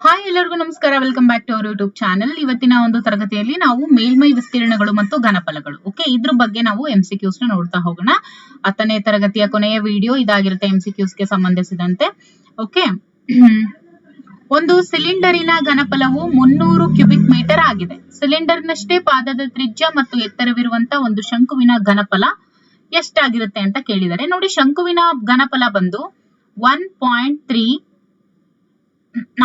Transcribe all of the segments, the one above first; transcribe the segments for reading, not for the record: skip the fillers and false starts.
Hi ಎಲ್ಲರಿಗೂ ನಮಸ್ಕಾರ, welcome back to our YouTube channel. ಇವತ್ತಿನ ಒಂದು ತರಗತಿಯಲ್ಲಿ ನಾವು ಮೇಲ್ಮೈ ವಿಸ್ತೀರ್ಣಗಳು ಮತ್ತು ಘನಫಲಗಳು ಇದ್ರ ಬಗ್ಗೆ ನಾವು MCQs ನ ನೋಡ್ತಾ ಹೋಗೋಣ. 10ನೇ ತರಗತಿಯ ಕೊನೆಯ ವಿಡಿಯೋ ಇದಾಗಿರುತ್ತೆ MCQs ಗೆ ಸಂಬಂಧಿಸಿದಂತೆ. ಓಕೆ, ಒಂದು ಸಿಲಿಂಡರಿನ ಘನಫಲವು 300 ಕ್ಯೂಬಿಕ್ ಮೀಟರ್ ಆಗಿದೆ. ಸಿಲಿಂಡರ್ನಷ್ಟೇ ಪಾದದ ತ್ರಿಜ್ಯ ಮತ್ತು ಎತ್ತರವಿರುವಂತ ಒಂದು ಶಂಕುವಿನ ಘನಫಲ ಎಷ್ಟಾಗಿರುತ್ತೆ ಅಂತ ಕೇಳಿದರೆ, ನೋಡಿ ಶಂಕುವಿನ ಘನಫಲ ಬಂದು 1.3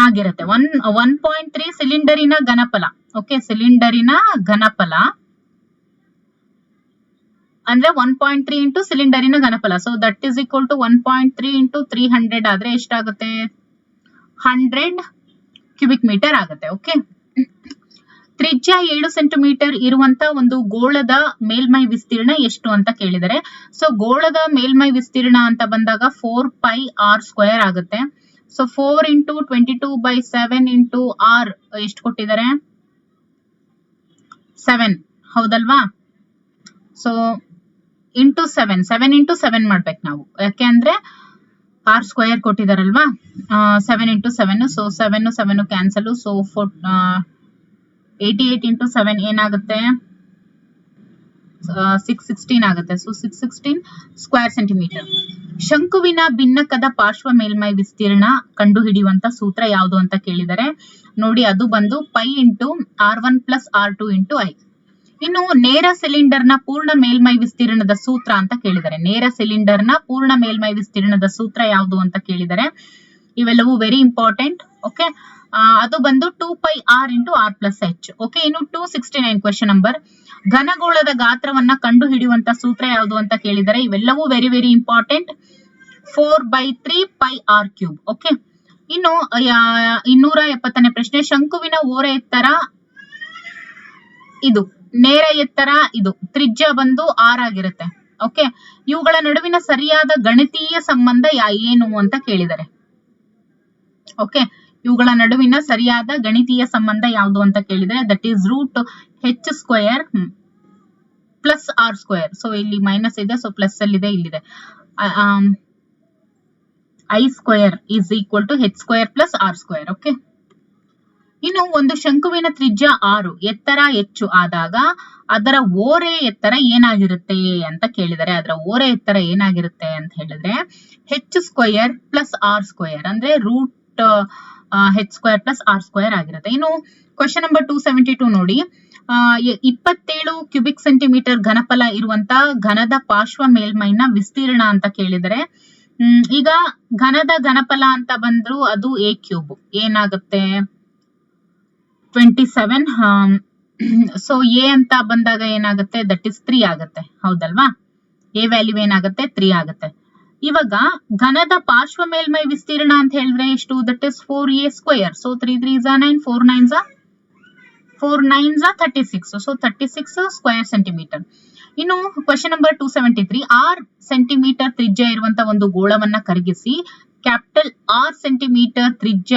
ಆಗಿರುತ್ತೆ. 1.3 ಸಿಲಿಂಡರಿನ ಘನಫಲ. ಓಕೆ, ಸಿಲಿಂಡರಿನ ಘನಫಲ ಅಂದ್ರೆ 1.3 ಇಂಟು ಸಿಲಿಂಡರಿನ ಘನಫಲ. So that is equal to 1.3 into 300 ಆದ್ರೆ ಎಷ್ಟಾಗುತ್ತೆ? 100 ಕ್ಯೂಬಿಕ್ ಮೀಟರ್ ಆಗುತ್ತೆ. ಓಕೆ, ತ್ರಿಜ್ಯ 7 ಸೆಂಟಿಮೀಟರ್ ಇರುವಂತ ಒಂದು ಗೋಳದ ಮೇಲ್ಮೈ ವಿಸ್ತೀರ್ಣ ಎಷ್ಟು ಅಂತ ಕೇಳಿದರೆ, ಸೊ ಗೋಳದ ಮೇಲ್ಮೈ ವಿಸ್ತೀರ್ಣ ಅಂತ ಬಂದಾಗ 4πr² ಆಗುತ್ತೆ. ಸೊ 4 ಇಂಟು 22/7 ಇಂಟು r ಎಷ್ಟು ಕೊಟ್ಟಿದ್ದಾರೆ? 7, ಹೌದಲ್ವಾ? ಸೊ ಇಂಟು 7 ಇಂಟು 7 ಮಾಡ್ಬೇಕು ನಾವು, ಯಾಕೆ ಅಂದ್ರೆ r² ಕೊಟ್ಟಿದಾರಲ್ವಾ. 7 into 7, so 7 cancel. So 88 into 7 ಏನಾಗುತ್ತೆ? 616 ಆಗುತ್ತೆ. So 616 square centimetre. ಶಂಕುವಿನ ಭಿನ್ನಕದ ಪಾರ್ಶ್ವ ಮೇಲ್ಮೈ ವಿಸ್ತೀರ್ಣ ಕಂಡು ಹಿಡಿಯುವಂತ ಸೂತ್ರ ಯಾವುದು ಅಂತ ಕೇಳಿದರೆ, ನೋಡಿ ಅದು ಬಂದು π into r1 plus r2 into i. ಇನ್ನು ನೇರ ಸಿಲಿಂಡರ್ ನ ಪೂರ್ಣ ಮೇಲ್ಮೈ ವಿಸ್ತೀರ್ಣದ ಸೂತ್ರ ಅಂತ ಕೇಳಿದರೆ, ನೇರ ಸಿಲಿಂಡರ್ ನ ಪೂರ್ಣ ಮೇಲ್ಮೈ ವಿಸ್ತೀರ್ಣದ ಸೂತ್ರ ಯಾವುದು ಅಂತ ಕೇಳಿದರೆ, ಇವೆಲ್ಲವೂ ವೆರಿ ಇಂಪಾರ್ಟೆಂಟ್. ಓಕೆ, ಅದು ಬಂದು 2πr into r plus h. Okay, ಇನ್ನು 269 ಕ್ವೆಶ್ಚನ್ ನಂಬರ್, ಘನಗೋಳದ ಗಾತ್ರವನ್ನ ಕಂಡು ಹಿಡಿಯುವಂತ ಸೂತ್ರ ಯಾವುದು ಅಂತ ಕೇಳಿದರೆ, ಇವೆಲ್ಲವೂ very very important. 4/3πr³. Okay, ಇನ್ನು 270ನೇ ಪ್ರಶ್ನೆ, ಶಂಕುವಿನ ಓರೆ ಎತ್ತರ ಇದು, ನೇರ ಎತ್ತರ ಇದು, ತ್ರಿಜ್ಯ ಬಂದು r ಆಗಿರುತ್ತೆ. ಓಕೆ, ಇವುಗಳ ನಡುವಿನ ಸರಿಯಾದ ಗಣಿತೀಯ ಸಂಬಂಧ ಏನು ಅಂತ ಕೇಳಿದರೆ, ಓಕೆ ಇವುಗಳ ನಡುವಿನ ಸರಿಯಾದ ಗಣಿತೀಯ ಸಂಬಂಧ ಯಾವುದು ಅಂತ ಕೇಳಿದರೆ, that is √h² plus r². So ಇಲ್ಲಿ ಮೈನಸ್ ಇದೆ, ಸೊ ಪ್ಲಸ್ ಅಲ್ಲಿ ಇದೆ, ಇಲ್ಲಿದೆ i² is equal to h² plus r². Okay, ಇನ್ನು ಒಂದು ಶಂಕುವಿನ ತ್ರಿಜ್ಯ 6, ಎತ್ತರ ಹೆಚ್ಚು ಆದಾಗ ಅದರ ಓರೆ ಎತ್ತರ ಏನಾಗಿರುತ್ತೆ ಅಂತ ಕೇಳಿದರೆ, ಅದರ ಓರೆ ಎತ್ತರ ಏನಾಗಿರುತ್ತೆ ಅಂತ ಹೇಳಿದ್ರೆ h² ಪ್ಲಸ್ r² ಅಂದ್ರೆ √h² ಪ್ಲಸ್ r² ಆಗಿರುತ್ತೆ. ಇನ್ನು ಕ್ವೆಶ್ಚನ್ ನಂಬರ್ 272 ನೋಡಿ, 27 ಕ್ಯೂಬಿಕ್ ಸೆಂಟಿಮೀಟರ್ ಘನಫಲ ಇರುವಂತ ಘನದ ಪಾರ್ಶ್ವ ಮೇಲ್ಮೈನ ವಿಸ್ತೀರ್ಣ ಅಂತ ಕೇಳಿದರೆ, ಈಗ ಘನದ ಘನಫಲ ಅಂತ ಬಂದ್ರು ಅದು a³ ಏನಾಗುತ್ತೆ? 27. ಸೊ a ಅಂತ ಬಂದಾಗ ಏನಾಗುತ್ತೆ? ದಟ್ ಇಸ್ 3 ಆಗುತ್ತೆ, ಹೌದಲ್ವಾ? a ವ್ಯಾಲ್ಯೂ ಏನಾಗುತ್ತೆ? 3 ಆಗುತ್ತೆ. ಇವಾಗ ಘನದ ಪಾರ್ಶ್ವ ಮೇಲ್ಮೈ ವಿಸ್ತೀರ್ಣ ಅಂತ ಹೇಳಿದ್ರೆ ಎಷ್ಟು? That is 4a². So 3 3s are 9, 4 9s are 36. So 36 square centimetre. ಇನ್ನು ಕ್ವೆಶ್ಚನ್ ನಂಬರ್ 273, 6 ಸೆಂಟಿಮೀಟರ್ ತ್ರಿಜ್ಯ ಇರುವಂತ ಒಂದು ಗೋಳವನ್ನ ಕರಗಿಸಿ ಕ್ಯಾಪಿಟಲ್ R ಸೆಂಟಿಮೀಟರ್ ತ್ರಿಜ್ಯ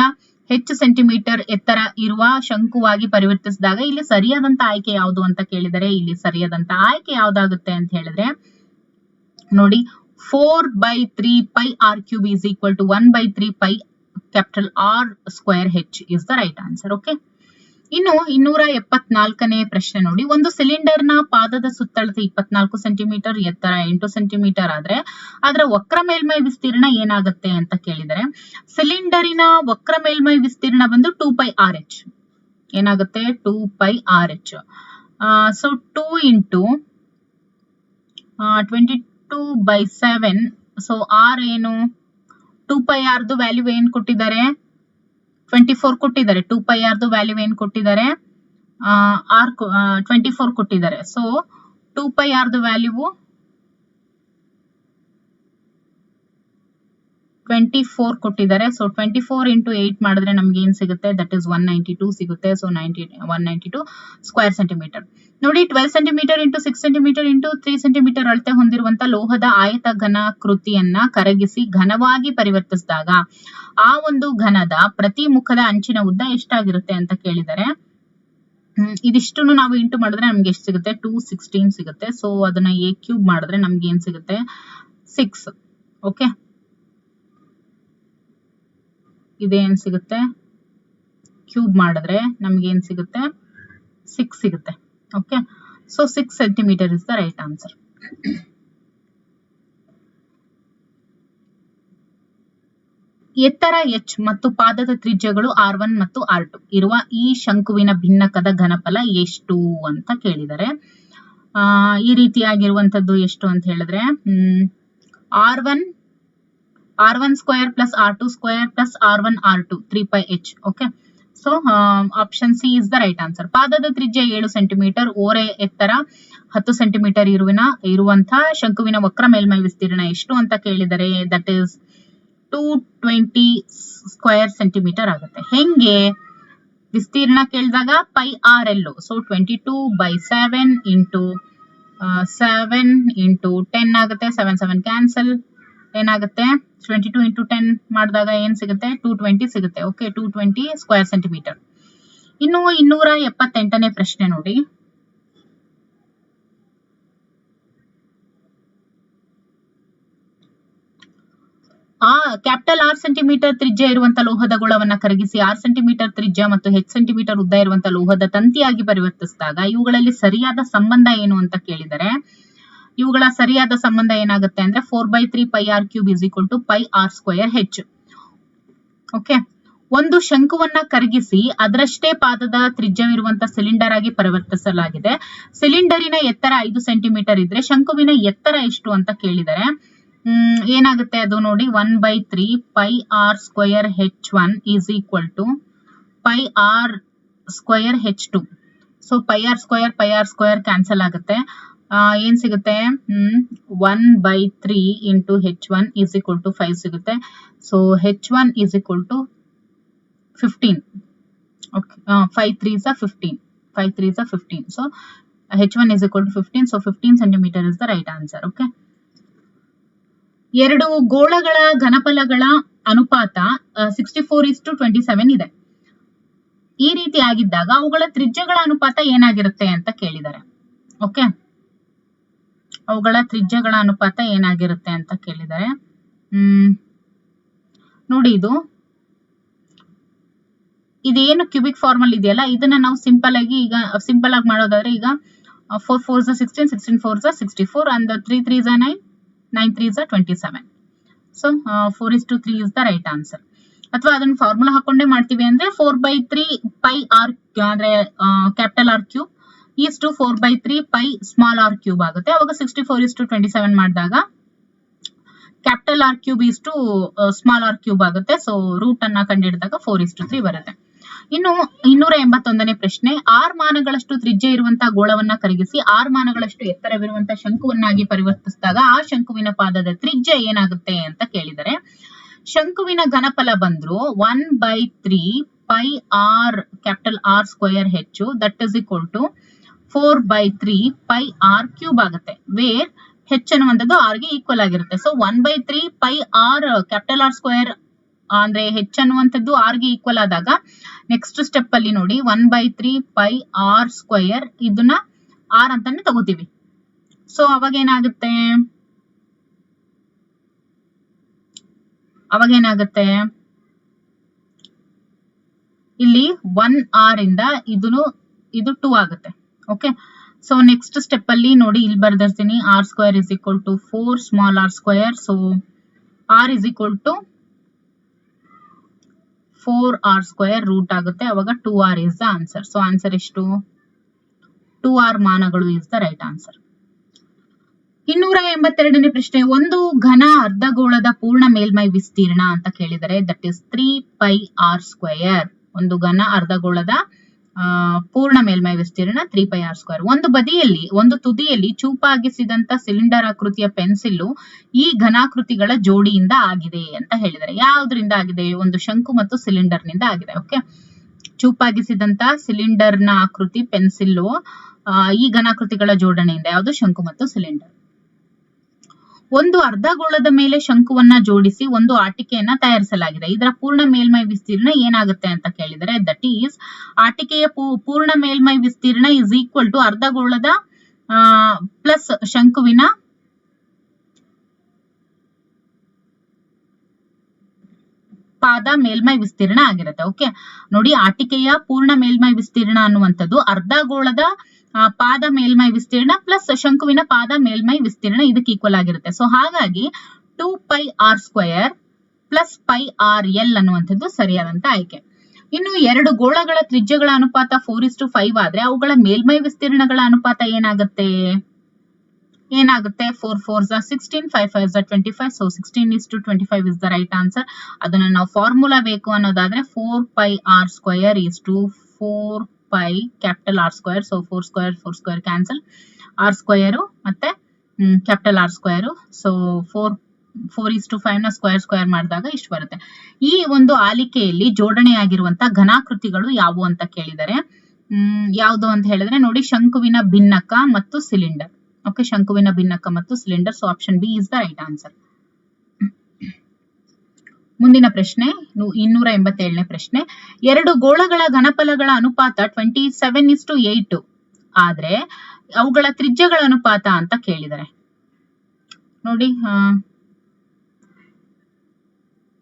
h ಸೆಂಟಿಮೀಟರ್ ಎತ್ತರ ಇರುವ ಶಂಕುವಾಗಿ ಪರಿವರ್ತಿಸಿದಾಗ ಇಲ್ಲಿ ಸರಿಯಾದಂತ ಆಯ್ಕೆ ಯಾವುದು ಅಂತ ಕೇಳಿದರೆ, ಇಲ್ಲಿ ಸರಿಯಾದಂತ ಆಯ್ಕೆ ಯಾವ್ದಾಗುತ್ತೆ ಅಂತ ಹೇಳಿದ್ರೆ ನೋಡಿ, 4/3πr³ is equal to 1/3π capital R²h is the right answer. Okay, ಇನ್ನು 274ನೇ ಪ್ರಶ್ನೆ ನೋಡಿ, ಒಂದು ಸಿಲಿಂಡರ್ ನ ಪಾದದ ಸುತ್ತಳತೆ 24 ಸೆಂಟಿಮೀಟರ್, ಎತ್ತರ 8 ಸೆಂಟಿಮೀಟರ್ ಆದ್ರೆ ಅದರ ವಕ್ರ ಮೇಲ್ಮೈ ವಿಸ್ತೀರ್ಣ ಏನಾಗುತ್ತೆ ಅಂತ ಕೇಳಿದರೆ, ಸಿಲಿಂಡರಿನ ವಕ್ರ ಮೇಲ್ಮೈ ವಿಸ್ತೀರ್ಣ ಬಂದು 2πrh ಏನಾಗುತ್ತೆ? 2πrh. So 2 into 22/7. So r ಏನು? 2πr ವ್ಯಾಲ್ಯೂ ಏನ್ ಕೊಟ್ಟಿದ್ದಾರೆ? 24 ಕೊಟ್ಟಿದ್ದಾರೆ. 2πr ವ್ಯಾಲ್ಯೂ ಏನ್ ಕೊಟ್ಟಿದ್ದಾರೆ? r 24 ಕೊಟ್ಟಿದ್ದಾರೆ. ಸೊ 2πr ವ್ಯಾಲ್ಯೂ 24 ಕೊಟ್ಟಿದ್ದಾರೆ. ಸೊ 24 ಇಂಟು 8 ಮಾಡಿದ್ರೆ ನಮ್ಗೆ ಏನ್ ಸಿಗುತ್ತೆ? ದಟ್ ಇಸ್ 192 ಸಿಗುತ್ತೆ. So 192 square centimetre. ನೋಡಿ, 12 centimetre into 6 centimetre into 3 centimetre ಅಳತೆ ಹೊಂದಿರುವಂತ ಲೋಹದ ಆಯತ ಘನ ಕೃತಿಯನ್ನ ಕರಗಿಸಿ ಘನವಾಗಿ ಪರಿವರ್ತಿಸಿದಾಗ ಆ ಒಂದು ಘನದ ಪ್ರತಿ ಮುಖದ ಅಂಚಿನ ಉದ್ದ ಎಷ್ಟಾಗಿರುತ್ತೆ ಅಂತ ಕೇಳಿದರೆ, ಇದಿಷ್ಟು ನಾವು ಇಂಟು ಮಾಡಿದ್ರೆ ನಮ್ಗೆ ಎಷ್ಟು ಸಿಗುತ್ತೆ? 216 ಸಿಗುತ್ತೆ. ಸೊ ಅದನ್ನ a³ ಮಾಡಿದ್ರೆ ನಮ್ಗೆ ಏನ್ ಸಿಗುತ್ತೆ? 6. ಓಕೆ, ಇದೇನ್ ಸಿಗುತ್ತೆ? ಕ್ಯೂಬ್ ಮಾಡಿದ್ರೆ ನಮ್ಗೆ ಏನ್ ಸಿಗುತ್ತೆ 6 ಸಿಗುತ್ತೆ. Okay, so 6 centimetre is the right answer. ಎತ್ತರ h ಮತ್ತು ಪಾದದ ತ್ರಿಜ್ಯಗಳು r1 ಮತ್ತು r2 ಇರುವ ಈ ಶಂಕುವಿನ ಭಿನ್ನಕದ ಘನಫಲ ಎಷ್ಟು ಅಂತ ಕೇಳಿದರೆ, ಈ ರೀತಿಯಾಗಿರುವಂತದ್ದು ಎಷ್ಟು ಅಂತ ಹೇಳಿದ್ರೆ r1 square plus r2 square plus r1 r2 3πh. Okay, so option C is the right answer. ಪಾದದ ತ್ರಿಜ್ಯ 7 ಸೆಂಟಿಮೀಟರ್, ಓರೆ ಎತ್ತರ 10 ಸೆಂಟಿಮೀಟರ್ ಇರುವಂತಹ ಶಂಕುವಿನ ವಕ್ರ ಮೇಲ್ಮೈ ವಿಸ್ತೀರ್ಣ ಎಷ್ಟು ಅಂತ ಕೇಳಿದರೆ ದಟ್ ಇಸ್ 220 ಸ್ಕ್ವೇರ್ ಸೆಂಟಿಮೀಟರ್ ಆಗುತ್ತೆ. ಹೆಂಗೆ ವಿಸ್ತೀರ್ಣ ಕೇಳಿದಾಗ ಪೈ ಆರ್ ಎಲ್ಲು, ಸೊ 22/7 ಇಂಟು 7 ಇಂಟು 10 ಆಗುತ್ತೆ. 7 7 ಕ್ಯಾನ್ಸಲ್, ಏನಾಗುತ್ತೆ 22 ಇಂಟು 10 ಮಾಡಿದಾಗ ಏನ್ ಸಿಗುತ್ತೆ 220 ಸಿಗುತ್ತೆ. Okay, 220 square centimetre. ಇನ್ನು 278ನೇ ಪ್ರಶ್ನೆ ನೋಡಿ. ಕ್ಯಾಪಿಟಲ್ ಆರ್ ಸೆಂಟಿಮೀಟರ್ ತ್ರಿಜ್ಯ ಇರುವಂತಹ ಲೋಹದ ಗೋಳವನ್ನ ಕರಗಿಸಿ 6 ಸೆಂಟಿಮೀಟರ್ ತ್ರಿಜ್ಯ ಮತ್ತು h ಸೆಂಟಿಮೀಟರ್ ಉದ್ದ ಇರುವಂತಹ ಲೋಹದ ತಂತಿಯಾಗಿ ಪರಿವರ್ತಿಸಿದಾಗ ಇವುಗಳಲ್ಲಿ ಸರಿಯಾದ ಸಂಬಂಧ ಏನು ಅಂತ ಕೇಳಿದರೆ, ಇವುಗಳ ಸರಿಯಾದ ಸಂಬಂಧ ಏನಾಗುತ್ತೆ ಅಂದ್ರೆ 4/3 pi r cube is equal to pi r square h. Okay, ಒಂದು ಶಂಕುವನ್ನ ಕರಗಿಸಿ ಅದರಷ್ಟೇ ಪಾದದ ತ್ರಿಜ್ಯವಿರುವಂತಹ ಸಿಲಿಂಡರ್ ಆಗಿ ಪರಿವರ್ತಿಸಲಾಗಿದೆ. ಸಿಲಿಂಡರಿನ ಎತ್ತರ 5 ಸೆಂಟಿಮೀಟರ್ ಇದ್ರೆ ಶಂಕುವಿನ ಎತ್ತರ ಎಷ್ಟು ಅಂತ ಕೇಳಿದರೆ ಏನಾಗುತ್ತೆ ಅದು ನೋಡಿ, 1/3 pi r square h1 is equal to pi r square h2. So pi r square cancel ಆಗುತ್ತೆ. ಏನ್ ಸಿಗುತ್ತೆ 1/3 into h1 is equal to 5 ಸಿಗುತ್ತೆ. So h1 is equal to 15. Okay, 5 3s are 15. 5 3s are 15. So h1 is equal to 15. So 15 centimetre is the right answer. Okay, ಎರಡು ಗೋಳಗಳ ಘನಫಲಗಳ ಅನುಪಾತ 64:27 ಇದೆ. ಈ ರೀತಿ ಆಗಿದ್ದಾಗ ಅವುಗಳ ತ್ರಿಜ್ಯಗಳ ಅನುಪಾತ ಏನಾಗಿರುತ್ತೆ ಅಂತ ಕೇಳಿದ್ದಾರೆ. ಓಕೆ, ಅವುಗಳ ತ್ರಿಜ್ಯಗಳ ಅನುಪಾತ ಏನಾಗಿರುತ್ತೆ ಅಂತ ಕೇಳಿದ್ದಾರೆ. ನೋಡಿ, ಇದೇನು ಕ್ಯೂಬಿಕ್ ಫಾರ್ಮ್ ಅಲ್ಲಿ ಇದೆಯಲ್ಲ, ಇದನ್ನ ನಾವು ಸಿಂಪಲ್ ಆಗಿ ಮಾಡೋದಾದ್ರೆ ಈಗ 4 4s are 16, 16 4s are 64 and 3 3s are 9, 9 3s are 27. So 4:3 is the right answer. ಅಥವಾ ಅದನ್ನ ಫಾರ್ಮುಲಾ ಹಾಕೊಂಡೇ ಮಾಡ್ತೀವಿ ಅಂದ್ರೆ 4/3 ಪೈ ಆರ್ ಅಂದ್ರೆ capital r cube is to 4/3 pi small r cube ಆಗುತ್ತೆ. ಅವಾಗ 64:27 ಮಾಡಿದಾಗ capital r cube is to small r cube ಆಗುತ್ತೆ. So root ಅನ್ನ ಕಂಡುಹಿಡಿದಾಗ 4:3 ಬರುತ್ತೆ. ಇನ್ನು 281ನೇ ಪ್ರಶ್ನೆ. 6 ಮಾನಗಳಷ್ಟು ತ್ರಿಜ್ಯ ಇರುವಂತಹ ಗೋಳವನ್ನ ಕರಗಿಸಿ 6 ಮಾನಗಳಷ್ಟು ಎತ್ತರವಿರುವಂತಹ ಶಂಕುವನ್ನಾಗಿ ಪರಿವರ್ತಿಸಿದಾಗ ಆ ಶಂಕುವಿನ ಪಾದದ ತ್ರಿಜ್ಯ ಏನಾಗುತ್ತೆ ಅಂತ ಕೇಳಿದರೆ, ಶಂಕುವಿನ ಘನಫಲ ಬಂದ್ರು 1/3 pi r capital r square h that is equal to 4/3 pi r cube ಆಗುತ್ತೆ. ವೇರ್ ಹೆಚ್ ಅನ್ನುವಂಥದ್ದು ಆರ್ ಗೆ ಈಕ್ವಲ್ ಆಗಿರುತ್ತೆ. So 1/3 pi r capital r square ಅಂದ್ರೆ ಹೆಚ್ ಅನ್ನುವಂಥದ್ದು ಆರ್ ಗೆ ಈಕ್ವಲ್ ಆದಾಗ ನೆಕ್ಸ್ಟ್ ಸ್ಟೆಪ್ ಅಲ್ಲಿ ನೋಡಿ 1/3 ಪೈ ಆರ್ ಸ್ಕ್ವೇರ್ ಇದನ್ನ ಆರ್ ಅಂತಾನೆ ತಗೋತೀವಿ. ಸೊ ಅವಾಗ ಏನಾಗುತ್ತೆ ಇಲ್ಲಿ 1r ಇಂದ ಇದು 2 ಆಗುತ್ತೆ. ಓಕೆ, ಸೊ ನೆಕ್ಸ್ಟ್ ಸ್ಟೆಪ್ ಅಲ್ಲಿ ನೋಡಿ ಇಲ್ಲಿ ಬರ್ದಿರ್ತೀನಿ r square is equal to 4 small r square. So r is equal to 4r square root ಆಗುತ್ತೆ. ಅವಾಗ 2r is the answer. So answer ಎಷ್ಟು 2r ಮಾನಗಳು ಇಸ್ ದ ರೈಟ್ ಆನ್ಸರ್. 282ನೇ ಪ್ರಶ್ನೆ. ಒಂದು ಘನ ಅರ್ಧಗೋಳದ ಪೂರ್ಣ ಮೇಲ್ಮೈ ವಿಸ್ತೀರ್ಣ ಅಂತ ಕೇಳಿದರೆ that is 3 pi r square. ಒಂದು ಘನ ಅರ್ಧಗೋಳದ ಪೂರ್ಣ ಮೇಲ್ಮೈ ವಿಸ್ತೀರ್ಣ 3 ಪೈ ಆರ್ ಸ್ಕ್ವೇರ್. ಒಂದು ತುದಿಯಲ್ಲಿ ಚೂಪಾಗಿಸಿದಂತ ಸಿಲಿಂಡರ್ ಆಕೃತಿಯ ಪೆನ್ಸಿಲ್ ಈ ಘನಾಕೃತಿಗಳ ಜೋಡಿಯಿಂದ ಆಗಿದೆ ಅಂತ ಹೇಳಿದರೆ. ಯಾವುದರಿಂದ ಆಗಿದೆ? ಒಂದು ಶಂಕು ಮತ್ತು ಸಿಲಿಂಡರ್ ನಿಂದ ಆಗಿದೆ. ಓಕೆ, ಚೂಪಾಗಿಸಿದಂತ ಸಿಲಿಂಡರ್ ನ ಆಕೃತಿ ಪೆನ್ಸಿಲ್ ಈ ಘನಾಕೃತಿಗಳ ಜೋಡಣೆಯಿಂದ, ಯಾವುದು? ಶಂಕು ಮತ್ತು ಸಿಲಿಂಡರ್. ಒಂದು ಅರ್ಧಗೋಳದ ಮೇಲೆ ಶಂಕುವನ್ನ ಜೋಡಿಸಿ ಒಂದು ಆಟಿಕೆಯನ್ನ ತಯಾರಿಸಲಾಗಿದೆ. ಇದರ ಪೂರ್ಣ ಮೇಲ್ಮೈ ವಿಸ್ತೀರ್ಣ ಏನಾಗುತ್ತೆ ಅಂತ ಕೇಳಿದರೆ ದಟ್ ಈಸ್ ಆಟಿಕೆಯ ಪೂರ್ಣ ಮೇಲ್ಮೈ ವಿಸ್ತೀರ್ಣ ಇಸ್ ಈಕ್ವಲ್ ಟು ಅರ್ಧಗೋಳದ ಪ್ಲಸ್ ಶಂಕುವಿನ ಪಾದ ಮೇಲ್ಮೈ ವಿಸ್ತೀರ್ಣ ಆಗಿರುತ್ತೆ. ಓಕೆ, ನೋಡಿ ಆಟಿಕೆಯ ಪೂರ್ಣ ಮೇಲ್ಮೈ ವಿಸ್ತೀರ್ಣ ಅನ್ನುವಂಥದ್ದು ಅರ್ಧಗೋಳದ ಪಾದ ಮೇಲ್ಮೈ ವಿಸ್ತೀರ್ಣ ಪ್ಲಸ್ ಶಂಕುವಿನ ಪಾದ ಮೇಲ್ಮೈ ವಿಸ್ತೀರ್ಣ ಇದಕ್ಕೆ ಈಕ್ವಲ್ ಆಗಿರುತ್ತೆ. ಸೊ ಹಾಗಾಗಿ 2πr² ಪ್ಲಸ್ πrl ಅನ್ನುವಂಥದ್ದು ಸರಿಯಾದಂತ ಆಯ್ಕೆ. ಇನ್ನು ಎರಡು ಗೋಳಗಳ ತ್ರಿಜ್ಯಗಳ ಅನುಪಾತ 4:5 ಆದ್ರೆ ಅವುಗಳ ಮೇಲ್ಮೈ ವಿಸ್ತೀರ್ಣಗಳ ಅನುಪಾತ ಏನಾಗುತ್ತೆ? 4 4s are 16, 5 5s are 25, so 16:25 is the right answer. ಅದನ್ನ ನಾವು ಫಾರ್ಮುಲಾ ಬೇಕು ಅನ್ನೋದಾದ್ರೆ 4πr² is to 4π capital R², so 4² cancel, R² ಮತ್ತೆ ಕ್ಯಾಪಿಟಲ್ R², so 4:5 ನ ಸ್ಕ್ವೇರ್ ಮಾಡಿದಾಗ ಇಷ್ಟು ಬರುತ್ತೆ. ಈ ಒಂದು ಆಲಿಕೆಯಲ್ಲಿ ಜೋಡಣೆಯಾಗಿರುವಂತ ಘನಾಕೃತಿಗಳು ಯಾವುವು ಅಂತ ಕೇಳಿದರೆ ಯಾವುದು ಅಂತ ಹೇಳಿದ್ರೆ ನೋಡಿ, ಶಂಕುವಿನ ಭಿನ್ನಕ ಮತ್ತು ಸಿಲಿಂಡರ್. ಓಕೆ, ಶಂಕುವಿನ ಭಿನ್ನಕ ಮತ್ತು cylinder, so option B is the right answer. ಮುಂದಿನ ಪ್ರಶ್ನೆ 287ನೇ ಪ್ರಶ್ನೆ. ಎರಡು ಗೋಳಗಳ ಘನಫಲಗಳ ಅನುಪಾತ 27:8 ಆದ್ರೆ ಅವುಗಳ ತ್ರಿಜ್ಯಗಳ ಅನುಪಾತ ಅಂತ ಕೇಳಿದರೆ ನೋಡಿ,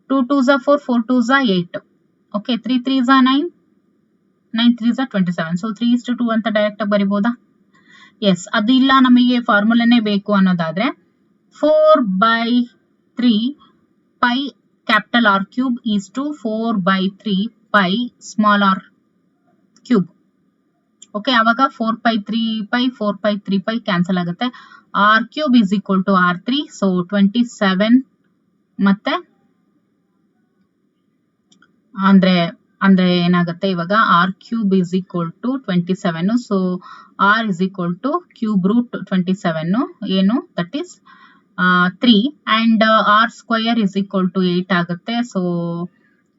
2 2s are 4, 4 2s are 8. Okay, 3 3s are 9, 9 3s are 27, so 3:2 ಅಂತ ಡೈರೆಕ್ಟ್ ಆಗಿ ಬರಿಬಹುದಾ? ಎಸ್, ಅದು ಇಲ್ಲ, ನಮಗೆ ಫಾರ್ಮುಲಾನೇ ಬೇಕು ಅನ್ನೋದಾದ್ರೆ 4/3 π capital R³ is to 4/3 π small r³. Okay, ಅವಾಗ 4π3 π ಕ್ಯಾನ್ಸಲ್ ಆಗುತ್ತೆ. R³ is equal to R3, so 27 ಮತ್ತೆ ಅಂದ್ರೆ ಏನಾಗುತ್ತೆ ಇವಾಗ R³ is equal to 27, so R is equal to cube root 27 ಏನು, that is 3, and R² is equal to 8 ಆಗುತ್ತೆ, so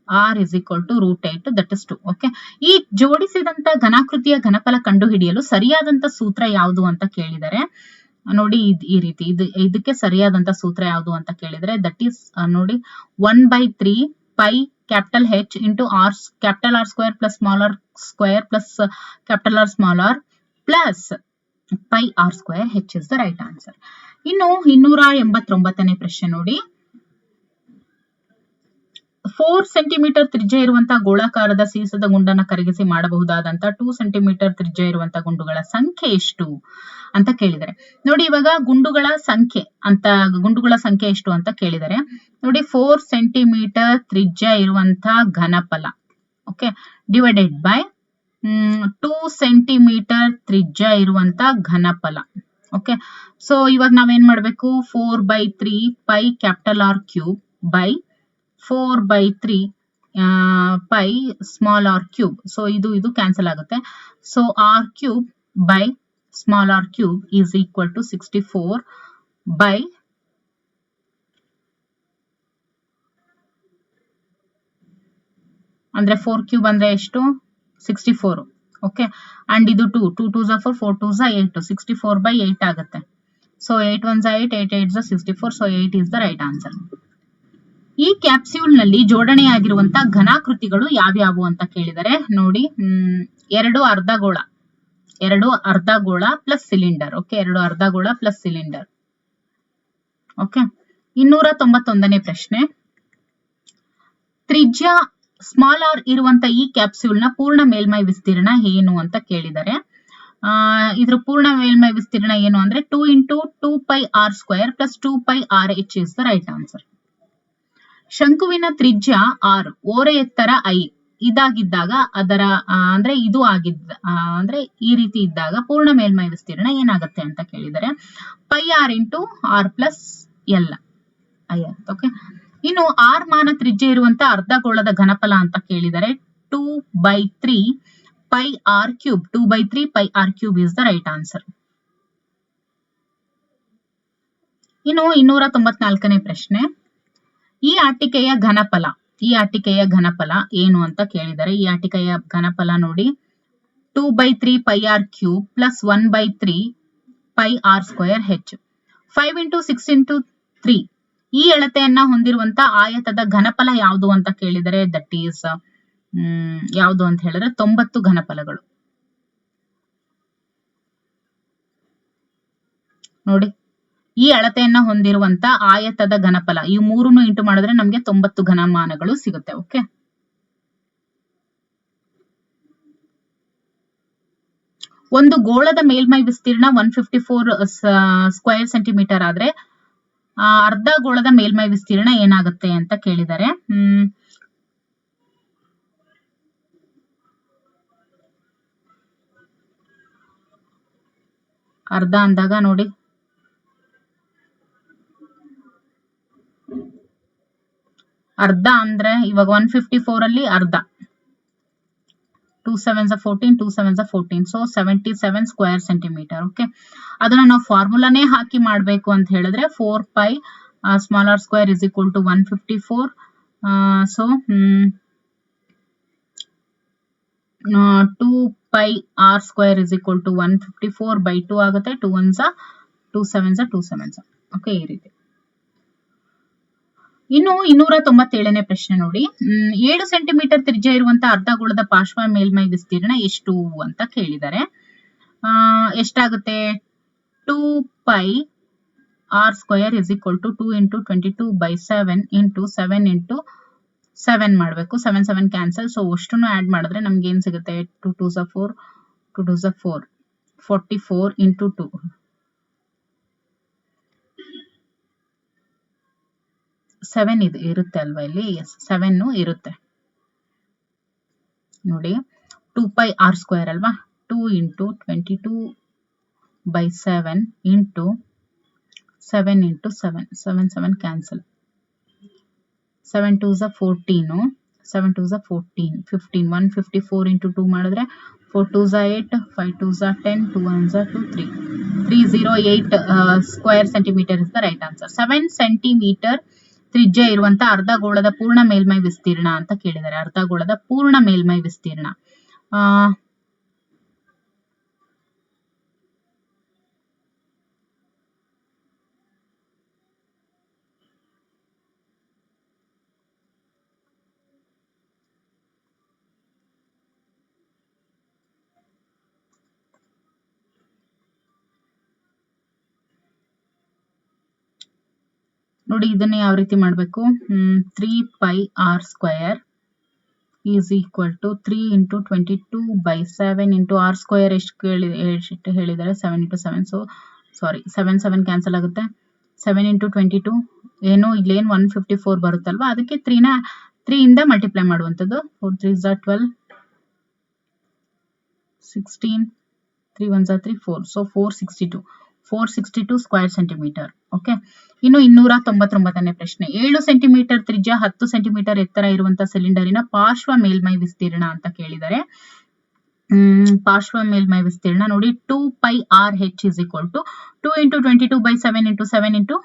R is equal to √8, that is 2. Okay, ಈ ಜೋಡಿಸಿದಂತ ಘನಾಕೃತಿಯ ಘನಫಲ ಕಂಡುಹಿಡಿಯಲು ಸರಿಯಾದಂತ ಸೂತ್ರ ಯಾವುದು ಅಂತ ಕೇಳಿದರೆ ನೋಡಿ, ಈ ರೀತಿ ಇದಕ್ಕೆ ಸರಿಯಾದಂತ ಸೂತ್ರ ಯಾವುದು ಅಂತ ಕೇಳಿದರೆ ದಟ್ ಈಸ್ ನೋಡಿ 1/3 π capital H into capital R² plus small r² plus capital R small r plus πr², H is the right answer. ಇನ್ನು 289ನೇ ಪ್ರಶ್ನೆ ನೋಡಿ, 4 ಸೆಂಟಿಮೀಟರ್ ತ್ರಿಜ್ಯ ಇರುವಂತಹ ಗೋಳಾಕಾರದ ಸೀಸದ ಗುಂಡನ್ನು ಕರಗಿಸಿ ಮಾಡಬಹುದಾದಂತಹ 2 ಸೆಂಟಿಮೀಟರ್ ತ್ರಿಜ್ಯ ಇರುವಂತಹ ಗುಂಡುಗಳ ಸಂಖ್ಯೆ ಎಷ್ಟು ಅಂತ ಕೇಳಿದರೆ ನೋಡಿ, ಇವಾಗ ಗುಂಡುಗಳ ಸಂಖ್ಯೆ ಎಷ್ಟು ಅಂತ ಕೇಳಿದರೆ ನೋಡಿ, 4 ಸೆಂಟಿಮೀಟರ್ ತ್ರಿಜ್ಯ ಇರುವಂತಹ ಘನಫಲ, ಓಕೆ, ಡಿವೈಡೆಡ್ ಬೈ 2 ಸೆಂಟಿಮೀಟರ್ ತ್ರಿಜ್ಯ ಇರುವಂತಹ ಘನಫಲ. ಓಕೆ, ಸೊ ಇವಾಗ ನಾವೇನ್ ಮಾಡ್ಬೇಕು, 4/3 π capital R³ by 4/3 π small r³, so ಇದು ಕ್ಯಾನ್ಸಲ್ ಆಗುತ್ತೆ. So R³ by small r³ is equal to 64 by ಅಂದ್ರೆ 4³ ಅಂದ್ರೆ ಎಷ್ಟು, 64. ಓಕೆ, ಅಂಡ್ ಇದು 2 2s are 4, 4 2s are 8, 64/8 ಆಗುತ್ತೆ. So 8 1s are 8, 8 8s are 64, so 8 is the right answer. ಈ capsule ನಲ್ಲಿ ಜೋಡಣೆಯಾಗಿರುವಂತಹ ಘನಾಕೃತಿಗಳು ಯಾವ್ಯಾವು ಅಂತ ಕೇಳಿದರೆ ನೋಡಿ, ಎರಡು ಅರ್ಧಗೋಳ ಪ್ಲಸ್ ಸಿಲಿಂಡರ್. ಓಕೆ, ಎರಡು ಅರ್ಧಗೋಳ ಪ್ಲಸ್ ಸಿಲಿಂಡರ್. ಓಕೆ, 291ನೇ ಪ್ರಶ್ನೆ. ತ್ರಿಜ್ಯ ಸ್ಮಾಲ್ r ಇರುವಂತ ಈ ಕ್ಯಾಪ್ಸ್ಯೂಲ್ ನ ಪೂರ್ಣ ಮೇಲ್ಮೈ ವಿಸ್ತೀರ್ಣ ಏನು ಅಂತ ಕೇಳಿದರೆ ಇದ್ರ ಪೂರ್ಣ ಮೇಲ್ಮೈ ವಿಸ್ತೀರ್ಣ ಏನು ಅಂದ್ರೆ 2 × 2πr² plus 2πrh is the right answer. ಶಂಕುವಿನ ತ್ರಿಜ್ಯ r, ಓರೆ ಎತ್ತರ I ಇದಾಗಿದ್ದಾಗ ಅದರ ಅಂದ್ರೆ ಅಂದ್ರೆ ಈ ರೀತಿ ಇದ್ದಾಗ ಪೂರ್ಣ ಮೇಲ್ಮೈ ವಿಸ್ತೀರ್ಣ ಏನಾಗುತ್ತೆ ಅಂತ ಕೇಳಿದರೆ πr × r plus l I. Okay, ಇನ್ನು r ಮಾನ ತ್ರಿಜ್ಯ ಇರುವಂತ ಅರ್ಧಗೋಳದ ಘನಫಲ ಅಂತ ಕೇಳಿದರೆ 2/3 πr³, 2/3 πr³ is the right answer. ಇನ್ನು 294ನೇ ಪ್ರಶ್ನೆ. ಈ ಆಟಿಕೆಯ ಘನಫಲ ಏನು ಅಂತ ಕೇಳಿದರೆ ಈ ಆಟಿಕೆಯ ಘನಫಲ ನೋಡಿ 2/3 πr³ plus 1/3 πr² H. 5 × 6 × 3 ಈ ಅಳತೆಯನ್ನ ಹೊಂದಿರುವಂತ ಆಯತದ ಘನಫಲ ಯಾವುದು ಅಂತ ಕೇಳಿದರೆ ದಟ್ ಈಸ್ ಯಾವುದು ಅಂತ ಹೇಳಿದ್ರೆ 90 ಘನಫಲಗಳು. ನೋಡಿ ಈ ಅಳತೆಯನ್ನ ಹೊಂದಿರುವಂತ ಆಯತದ ಘನಫಲ, ಈ ಮೂರನ್ನು ಇಂಟು ಮಾಡಿದ್ರೆ ನಮ್ಗೆ 90 ಘನಮಾನಗಳು ಸಿಗುತ್ತೆ. ಓಕೆ, ಒಂದು ಗೋಳದ ಮೇಲ್ಮೈ ವಿಸ್ತೀರ್ಣ 154 ಸ್ಕ್ವೇರ್ ಸೆಂಟಿಮೀಟರ್ ಆದ್ರೆ ಅರ್ಧ ಗೋಳದ ಮೇಲ್ಮೈ ವಿಸ್ತೀರ್ಣ ಏನಾಗುತ್ತೆ ಅಂತ ಕೇಳಿದ್ದಾರೆ. ಅರ್ಧ ಅಂದಾಗ ನೋಡಿ, ಅರ್ಧ ಅಂದ್ರೆ ಇವಾಗ 154 ಅಲ್ಲಿ ಅರ್ಧ 2 7s 14, 2 7s 14, so 77 square centimetre. Okay, ಅದನ್ನ ನಾವು ಫಾರ್ಮುಲಾನೇ ಹಾಕಿ ಮಾಡ್ಬೇಕು ಅಂತ ಹೇಳಿದ್ರೆ 4 pi smaller square is equal to 154. So 2 pi r square is equal to 154 by 2 ಆಗುತ್ತೆ. 2 1s 2 7s 2 7s. ಓಕೆ, ಈ ರೀತಿ. ಇನ್ನು 297ನೇ ಪ್ರಶ್ನೆ ನೋಡಿ, 7 ಸೆಂಟಿಮೀಟರ್ ತ್ರಿಜ್ಯ ಇರುವಂತಹ ಅರ್ಧಗೋಳದ ಪಾರ್ಶ್ವ ಮೇಲ್ಮೈ ವಿಸ್ತೀರ್ಣ ಎಷ್ಟು ಅಂತ ಕೇಳಿದ್ದಾರೆ. ಎಷ್ಟಾಗುತ್ತೆ? 2 pi r square is equal to 2 into 22 by 7 into 7 into 7 ಮಾಡಬೇಕು. 7 7 ಕ್ಯಾನ್ಸಲ್. ಸೊ ಅಷ್ಟನ್ನು ಆಡ್ ಮಾಡಿದ್ರೆ ನಮ್ಗೆ ಏನ್ ಸಿಗುತ್ತೆ? 2 2s 4, 2 2s 4, 44 ಇಂಟು 2. 7 ಇದು ಇರುತ್ತೆ ಅಲ್ವಾ ಇಲ್ಲಿ? ಎಸ್, 7 ಇರುತ್ತೆ ನೋಡಿ. 2 pi r ಸ್ಕ್ವೇರ್ ಅಲ್ವಾ? 2 into 22 by 7 into 7 into 7, 7 7 cancel. 7 2s 14, 7 2s 14, 15, 154 into 2 ಮಾಡಿದ್ರೆ 4 2s 8, 5 2s 10, 2 1s 2, 3. 308 square centimetre is the right answer. 7 centimetre ತ್ರಿಜ್ಯ ಇರುವಂತ ಅರ್ಧಗೋಳದ ಪೂರ್ಣ ಮೇಲ್ಮೈ ವಿಸ್ತೀರ್ಣ ಅಂತ ಕೇಳಿದ್ದಾರೆ. ಅರ್ಧಗೋಳದ ಪೂರ್ಣ ಮೇಲ್ಮೈ ವಿಸ್ತೀರ್ಣ ನೋಡಿ. ಇದನ್ನ ಯಾವ ರೀತಿ ಮಾಡಬೇಕು? 3 pi r square is equal to 3 into 22 by 7 into r square ಎಷ್ಟು ಹೇಳಿದ್ದಾರೆ? 7 ಇಂಟು 7. ಸೊ ಸಾರಿ, 7 7 ಕ್ಯಾನ್ಸಲ್ ಆಗುತ್ತೆ. 7 ಇಂಟು 22 ಏನು ಇಲ್ಲೇನು 154 ಬರುತ್ತಲ್ವಾ, ಅದಕ್ಕೆ 3 ಇಂದ ಮಲ್ಟಿಪ್ಲೈ ಮಾಡುವಂಥದ್ದು. 4 3s 12, 16, 3 1s 3, 4. So 462 square centimetre. Okay, ಇನ್ನು 299ನೇ ಪ್ರಶ್ನೆ, 7 ಸೆಂಟಿಮೀಟರ್ ತ್ರಿಜ್ಯ 10 ಸೆಂಟಿಮೀಟರ್ ಎತ್ತರ ಇರುವಂತಹ ಸಿಲಿಂಡರಿನ ಪಾರ್ಶ್ವ ಮೇಲ್ಮೈ ವಿಸ್ತೀರ್ಣ ಅಂತ ಕೇಳಿದ್ದಾರೆ. ಪಾರ್ಶ್ವ ಮೇಲ್ಮೈ ವಿಸ್ತೀರ್ಣ ನೋಡಿ, 2 pi r h is equal to 2 into 22 by 7 into 7 into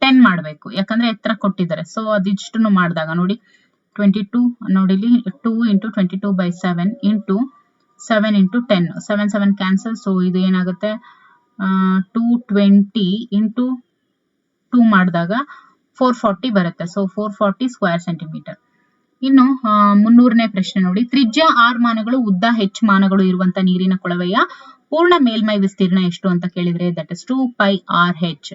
10 ಮಾಡಬೇಕು, ಯಾಕಂದ್ರೆ ಎತ್ತರ ಕೊಟ್ಟಿದ್ದಾರೆ. ಸೊ ಅದಿಷ್ಟನ್ನು ಮಾಡಿದಾಗ ನೋಡಿ 22 ನೋಡಿ ಇಲ್ಲಿ 2 into 22 by 7 into 7 into 10, 7 7 cancel. So ಇದು ಏನಾಗುತ್ತೆ? 220 ಇಂಟು 2 ಮಾಡಿದಾಗ 440 ಬರುತ್ತೆ. So 440 square centimetre. ಇನ್ನು 300ನೇ ಪ್ರಶ್ನೆ ನೋಡಿ, ತ್ರಿಜ್ಯ r ಮಾನಗಳು ಉದ್ದ h ಮಾನಗಳು ಇರುವಂತ ನೀರಿನ ಕೊಳವೆಯ ಪೂರ್ಣ ಮೇಲ್ಮೈ ವಿಸ್ತೀರ್ಣ ಎಷ್ಟು ಅಂತ ಕೇಳಿದ್ರೆ that is 2 pi r h.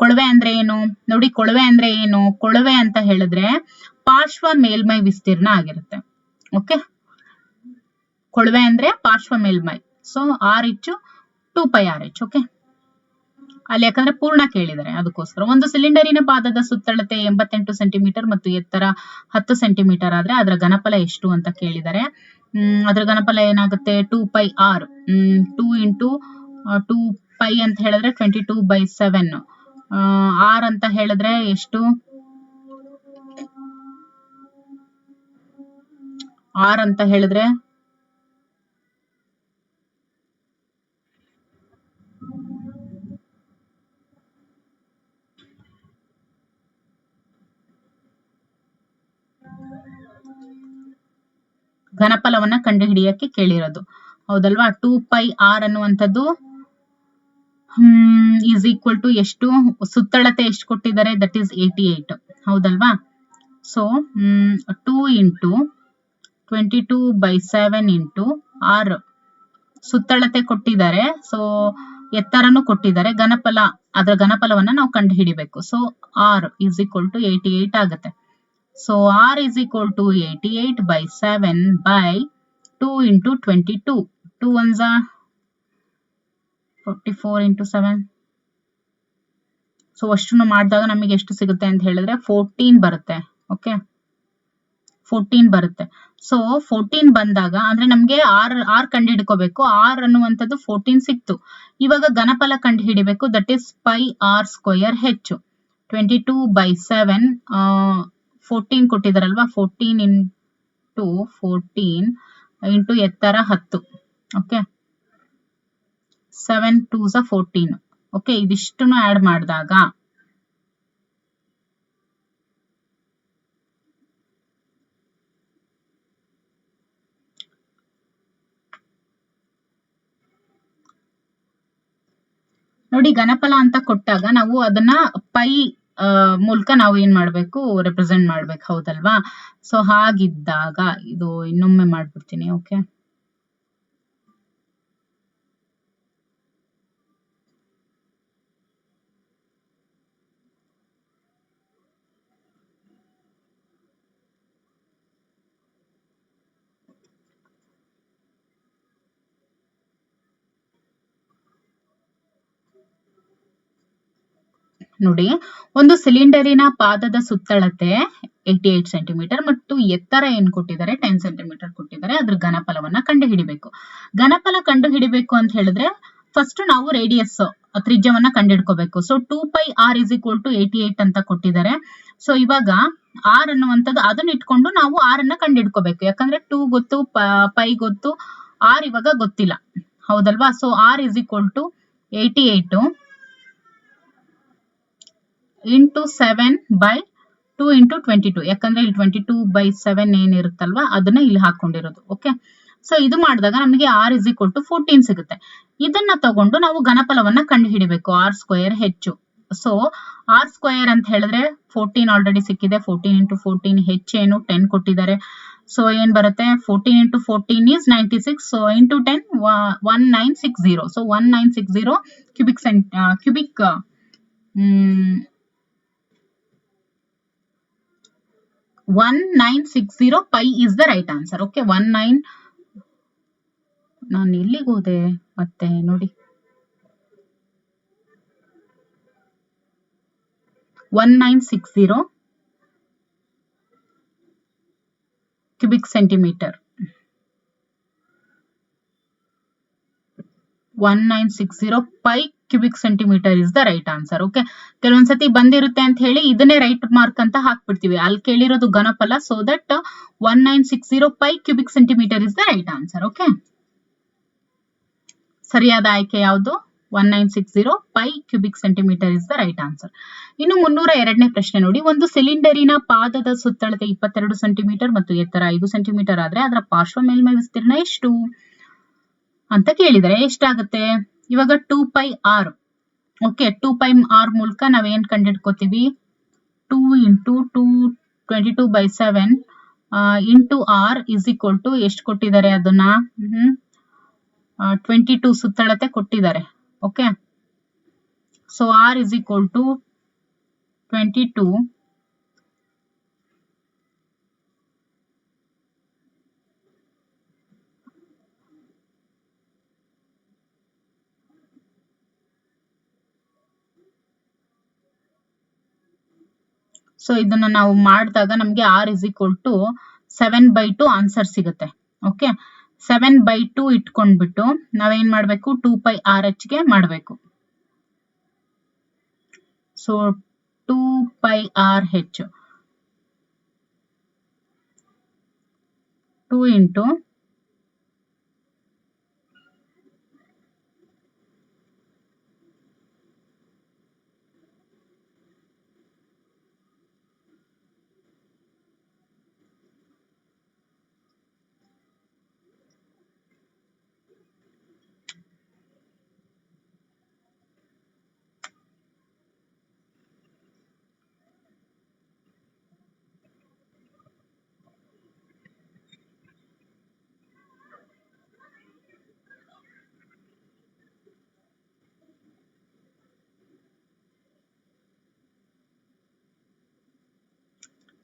ಕೊಳವೆ ಅಂದ್ರೆ ಏನು ನೋಡಿ? ಕೊಳವೆ ಅಂದ್ರೆ ಏನು? ಕೊಳವೆ ಅಂತ ಹೇಳಿದ್ರೆ ಪಾರ್ಶ್ವ ಮೇಲ್ಮೈ ವಿಸ್ತೀರ್ಣ ಆಗಿರುತ್ತೆ. ಓಕೆ, ಕೊಳವೆ ಅಂದ್ರೆ ಪಾರ್ಶ್ವ ಮೇಲ್ಮೈ. So r h 2 pi r h. Okay, ಅಲ್ಲಿ ಯಾಕಂದ್ರೆ ಪೂರ್ಣ ಕೇಳಿದ್ದಾರೆ ಅದಕ್ಕೋಸ್ಕರ. ಒಂದು ಸಿಲಿಂಡರಿನ ಪಾದದ ಸುತ್ತಳತೆ 88 ಸೆಂಟಿಮೀಟರ್ ಮತ್ತು ಎತ್ತರ 10 ಸೆಂಟಿಮೀಟರ್ ಆದ್ರೆ ಅದರ ಘನಫಲ ಎಷ್ಟು ಅಂತ ಕೇಳಿದ್ದಾರೆ. ಅದರ ಘನಫಲ ಏನಾಗುತ್ತೆ? 2 pi r. 2 ಇಂಟು 2 pi ಅಂತ ಹೇಳಿದ್ರೆ 22 by 7. r ಅಂತ ಹೇಳಿದ್ರೆ ಎಷ್ಟು? r ಅಂತ ಹೇಳಿದ್ರೆ ಘನಫಲವನ್ನ ಕಂಡುಹಿಡಿಯಕ್ಕೆ ಕೇಳಿರೋದು, ಹೌದಲ್ವಾ? 2 pi r ಅನ್ನುವಂಥದ್ದು ಈಸ್ ಈಕ್ವಲ್ ಟು ಎಷ್ಟು? ಸುತ್ತಳತೆ ಎಷ್ಟು ಕೊಟ್ಟಿದ್ದಾರೆ? ದಟ್ ಈಸ್ 88, ಹೌದಲ್ವಾ? So 2 into 22 by 7 into r ಸುತ್ತಳತೆ ಕೊಟ್ಟಿದ್ದಾರೆ, ಸೊ ಎತ್ತರನು ಕೊಟ್ಟಿದ್ದಾರೆ. ಅದರ ಘನಫಲವನ್ನ ನಾವು ಕಂಡು ಹಿಡಿಬೇಕು. So r is equal to 88 ಆಗುತ್ತೆ. So r is equal to 88 by 7 by 2 into 22. 2 ones are 44 into 7. So ಅಷ್ಟನ್ನು ಮಾಡಿದಾಗ ನಮಗೆ ಎಷ್ಟು ಸಿಗುತ್ತೆ ಅಂತ ಹೇಳಿದ್ರೆ 14 ಬರುತ್ತೆ. ಓಕೆ, 14 ಬರುತ್ತೆ. ಸೊ 14 ಬಂದಾಗ ಅಂದ್ರೆ ನಮ್ಗೆ ಆರ್ ಕಂಡು ಹಿಡ್ಕೋಬೇಕು. ಆರ್ ಅನ್ನುವಂಥದ್ದು 14 ಸಿಕ್ತು. ಇವಾಗ ಘನಫಲ ಕಂಡು ಹಿಡಿಬೇಕು. That is pi r square ಹೆಚ್ಚು 22 by 7. 14 ಕೊಟ್ಟಿದಾರಲ್ವಾ, 14 into 14 ಇಂಟು ಎತ್ತರ 10. Okay, 7 2s 14. ಓಕೆ, ಇದಿಷ್ಟನ್ನು ಆಡ್ ಮಾಡಿದಾಗ ನೋಡಿ, ಘನಫಲ ಅಂತ ಕೊಟ್ಟಾಗ ನಾವು ಅದನ್ನ ಪೈ ಮೂಲಕ ನಾವು ಏನ್ ಮಾಡ್ಬೇಕು, ರೆಪ್ರೆಸೆಂಟ್ ಮಾಡ್ಬೇಕು, ಹೌದಲ್ವಾ? ಸೊ ಹಾಗಿದ್ದಾಗ ಇದು ಇನ್ನೊಮ್ಮೆ ಮಾಡ್ಬಿಡ್ತೀನಿ. ಓಕೆ, ನೋಡಿ, ಒಂದು ಸಿಲಿಂಡರಿನ ಪಾದದ ಸುತ್ತಳತೆ 88 ಸೆಂಟಿಮೀಟರ್ ಮತ್ತು ಎತ್ತರ ಏನ್ ಕೊಟ್ಟಿದ್ದಾರೆ 10 ಸೆಂಟಿಮೀಟರ್ ಕೊಟ್ಟಿದ್ದಾರೆ. ಅದ್ರ ಘನಫಲವನ್ನ ಕಂಡು ಹಿಡಿಬೇಕು. ಘನಫಲ ಕಂಡು ಹಿಡಿಬೇಕು ಅಂತ ಹೇಳಿದ್ರೆ ಫಸ್ಟ್ ನಾವು ರೇಡಿಯಸ್ ತ್ರಿಜ್ಯವನ್ನ ಕಂಡುಹಿಡ್ಕೋಬೇಕು. So 2 pi r is equal to 88 ಅಂತ ಕೊಟ್ಟಿದ್ದಾರೆ. ಸೊ ಇವಾಗ ಆರ್ ಅನ್ನುವಂಥದ್ದು ಅದನ್ನ ಇಟ್ಕೊಂಡು ನಾವು ಆರ್ ಅನ್ನ ಕಂಡುಹಿಡ್ಕೋಬೇಕು. ಯಾಕಂದ್ರೆ 2 ಗೊತ್ತು, ಪೈ ಗೊತ್ತು, ಆರ್ ಇವಾಗ ಗೊತ್ತಿಲ್ಲ, ಹೌದಲ್ವಾ? ಸೊ r is equal to 88 into 7 by 2 into 22. ಯಾಕಂದ್ರೆ ಇಲ್ಲಿ 22 by 7 ಏನಿರುತ್ತಲ್ವಾ ಅದನ್ನ ಇಲ್ಲಿ ಹಾಕೊಂಡಿರೋದು. ಓಕೆ, ಸೊ ಇದು ಮಾಡಿದಾಗ ನಮಗೆ ಆರ್ ಇಸ್ ಈಕ್ವಲ್ ಟು 14 ಸಿಗುತ್ತೆ. ಇದನ್ನ ತಗೊಂಡು ನಾವು ಘನಫಲವನ್ನ ಕಂಡು ಹಿಡಿಬೇಕು. ಆರ್ ಸ್ಕ್ವಯರ್ ಹೆಚ್ಚು. ಸೊ ಆರ್ ಸ್ಕ್ವಯರ್ ಅಂತ ಹೇಳಿದ್ರೆ 14 ಆಲ್ರೆಡಿ ಸಿಕ್ಕಿದೆ. 14 into 14 ಹೆಚ್ಚೇನು 10 ಕೊಟ್ಟಿದ್ದಾರೆ. ಸೊ ಏನ್ ಬರುತ್ತೆ, 14 into 14 is 96. So into 10 1960. So 1960 cubic 1960 pi is the right answer. Okay, 19 ನಾನು ಎಲ್ಲಿಗೆ ಹೋದೆ ಮತ್ತೆ ನೋಡಿ, 1960 cubic centimetre. 1960 pi cubic centimetre is the right answer. Okay, ಕೆಲವೊಂದ್ಸತಿ ಬಂದಿರುತ್ತೆ ಅಂತ ಹೇಳಿ ಇದನ್ನೇ ರೈಟ್ ಮಾರ್ಕ್ ಅಂತ ಹಾಕ್ಬಿಡ್ತೀವಿ. ಅಲ್ಲಿ ಕೇಳಿರೋದು ಘನಫಲ. So that 1960 pi cubic centimetre is the right answer. Okay, ಸರಿಯಾದ ಆಯ್ಕೆ ಯಾವುದು? 1960 pi cubic centimetre is the right answer. ಇನ್ನು 302ನೇ ಪ್ರಶ್ನೆ ನೋಡಿ, ಒಂದು ಸಿಲಿಂಡರಿನ ಪಾದದ ಸುತ್ತಳತೆ 22 ಸೆಂಟಿಮೀಟರ್ ಮತ್ತು ಎತ್ತರ 5 ಸೆಂಟಿಮೀಟರ್ ಆದ್ರೆ ಅದರ ಪಾರ್ಶ್ವ ಮೇಲ್ಮೈ ವಿಸ್ತೀರ್ಣ ಎಷ್ಟು ಅಂತ ಕೇಳಿದರೆ ಎಷ್ಟಾಗುತ್ತೆ? ಇವಾಗ 2 pi r. Okay, 2 pi r ಮೂಲಕ ನಾವೇನ್ ಕಂಡಿಡ್ಕೋತೀವಿ? 2 into 22 by 7 into r is equal to ಎಷ್ಟು ಕೊಟ್ಟಿದ್ದಾರೆ ಅದನ್ನ? 22 ಸುತ್ತಳತೆ ಕೊಟ್ಟಿದ್ದಾರೆ. Okay, so r is equal to 22 so ಇದನ್ನ ನಾವು ಮಾಡಿದಾಗ ನಮ್ಗೆ r is equal to 7/2 answer ಸಿಗುತ್ತೆ. ಓಕೆ, 7/2 ಇಟ್ಕೊಂಡ್ಬಿಟ್ಟು ನಾವೇನ್ ಮಾಡ್ಬೇಕು? 2 ಪೈ ಆರ್ ಎಚ್ ಗೆ ಮಾಡ್ಬೇಕು. So 2 pi r h 2 into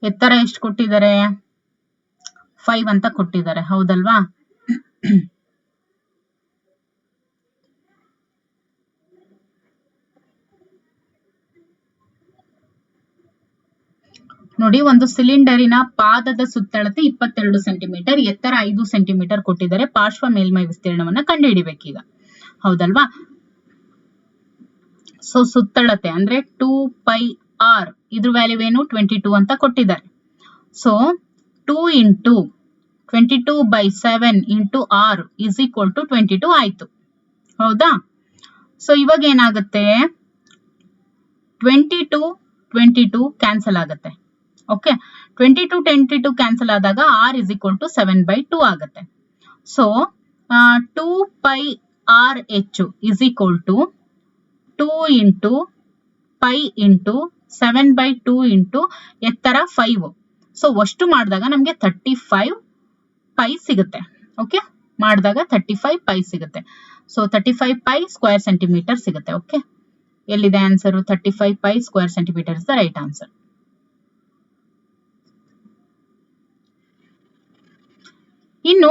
ಎತ್ತರ ಎಷ್ಟು ಕೊಟ್ಟಿದ್ದಾರೆ? 5 ಅಂತ ಕೊಟ್ಟಿದ್ದಾರೆ, ಹೌದಲ್ವಾ? ನೋಡಿ, ಒಂದು ಸಿಲಿಂಡರಿನ ಪಾದದ ಸುತ್ತಳತೆ 22 ಸೆಂಟಿಮೀಟರ್, ಎತ್ತರ 5 ಸೆಂಟಿಮೀಟರ್ ಕೊಟ್ಟಿದ್ದಾರೆ. ಪಾರ್ಶ್ವ ಮೇಲ್ಮೈ ವಿಸ್ತೀರ್ಣವನ್ನ ಕಂಡುಹಿಡಿಬೇಕೀಗ, ಹೌದಲ್ವಾ? ಸೊ ಸುತ್ತಳತೆ ಅಂದ್ರೆ 2πr, ಇದ್ರ ವ್ಯಾಲ್ಯೂ ಏನು? 22 ಅಂತ ಕೊಟ್ಟಿದ್ದಾರೆ. So 2 into 22/7 into r is equal to 22 ಆಯ್ತು, ಹೌದಾ? ಸೊ ಇವಾಗ ಏನಾಗುತ್ತೆ? 22 ಕ್ಯಾನ್ಸಲ್ ಆಗುತ್ತೆ. ಓಕೆ, 22 ಕ್ಯಾನ್ಸಲ್ ಆದಾಗ r ಇಸ್ ಈಕ್ವಲ್ ಟು 7/2 ಆಗುತ್ತೆ. So 2πrh is equal to 2 into pi into 7/2 into ಎತ್ತರ 5. ಸೊ ಅಷ್ಟು ಮಾಡಿದಾಗ ನಮಗೆ 35 ಪೈ ಸಿಗುತ್ತೆ. ಓಕೆ, ಮಾಡಿದಾಗ 35 ಪೈ ಸಿಗುತ್ತೆ. ಸೊ 35 ಪೈ ಸ್ಕ್ವೇರ್ ಸೆಂಟಿಮೀಟರ್ ಸಿಗುತ್ತೆ. ಓಕೆ, ಎಲ್ಲಿದೆ answer? 35 pi square centimetre is the right answer. ಇನ್ನು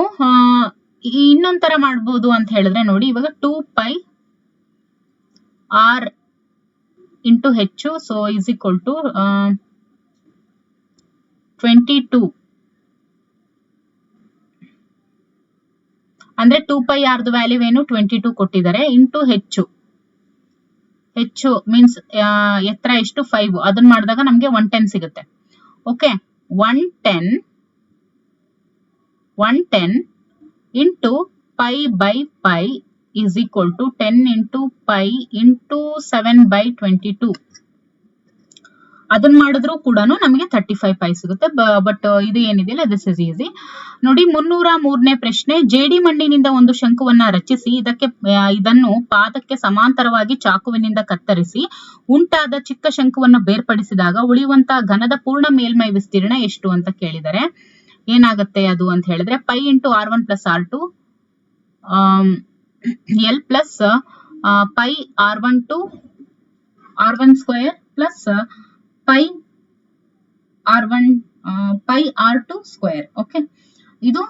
ಇನ್ನೊಂಥರ ಮಾಡ್ಬೋದು ಅಂತ ಹೇಳಿದ್ರೆ ನೋಡಿ, ಇವಾಗ 2πr ಇಂಟು ಹೆಚ್ಚು, ಸೊ ಇಸ್ ಈಕ್ವಲ್ ಟು 22 ಅಂದ್ರೆ 2πr ವ್ಯಾಲ್ಯೂ ಏನು? 22 ಕೊಟ್ಟಿದ್ದಾರೆ. ಇಂಟು ಹೆಚ್ಚು ಮೀನ್ಸ್ ಎತ್ತರ ಎಷ್ಟು? 5. ಅದನ್ನ ಮಾಡಿದಾಗ ನಮ್ಗೆ 110 ಸಿಗುತ್ತೆ. Okay, 110 into pi by pi is equal to 10 into pi into 7/22. ಅದನ್ನ ಮಾಡಿದ್ರು ಕೂಡ ನಮಗೆ 35 ಪೈ ಸಿಗುತ್ತೆ. ಬಟ್ ಇದು ಏನಿದೆಯಲ್ಲ, ದಿಸ್ ಇಸ್ ಈಸಿ. ನೋಡಿ, 303ನೇ ಪ್ರಶ್ನೆ. ಜೇಡಿ ಮಣ್ಣಿನಿಂದ ಒಂದು ಶಂಕುವನ್ನ ರಚಿಸಿ ಇದನ್ನು ಪಾದಕ್ಕೆ ಸಮಾಂತರವಾಗಿ ಚಾಕುವಿನಿಂದ ಕತ್ತರಿಸಿ ಉಂಟಾದ ಚಿಕ್ಕ ಶಂಕುವನ್ನು ಬೇರ್ಪಡಿಸಿದಾಗ ಉಳಿಯುವಂತಹ ಘನದ ಪೂರ್ಣ ಮೇಲ್ಮೈ ವಿಸ್ತೀರ್ಣ ಎಷ್ಟು ಅಂತ ಕೇಳಿದರೆ ಏನಾಗುತ್ತೆ ಅದು ಅಂತ ಹೇಳಿದ್ರೆ pi into r1 plus r2 L plus pi r1 to r1 square plus pi r2 square. Okay, ಇದು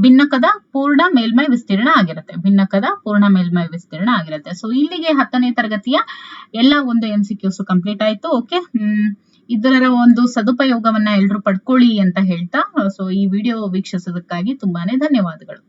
ಭಿನ್ನಕದ ಪೂರ್ಣ ಮೇಲ್ಮೈ ವಿಸ್ತೀರ್ಣ ಆಗಿರುತ್ತೆ. ಸೊ ಇಲ್ಲಿಗೆ 10ನೇ ತರಗತಿಯ ಎಲ್ಲ ಒಂದು MCQs ಕಂಪ್ಲೀಟ್ ಆಯ್ತು. ಓಕೆ, ಇದರ ಒಂದು ಸದುಪಯೋಗವನ್ನ ಎಲ್ಲರೂ ಪಡ್ಕೊಳ್ಳಿ ಅಂತ ಹೇಳ್ತಾ, ಸೊ ಈ ವಿಡಿಯೋ ವೀಕ್ಷಿಸೋದಕ್ಕಾಗಿ ತುಂಬಾನೇ ಧನ್ಯವಾದಗಳು.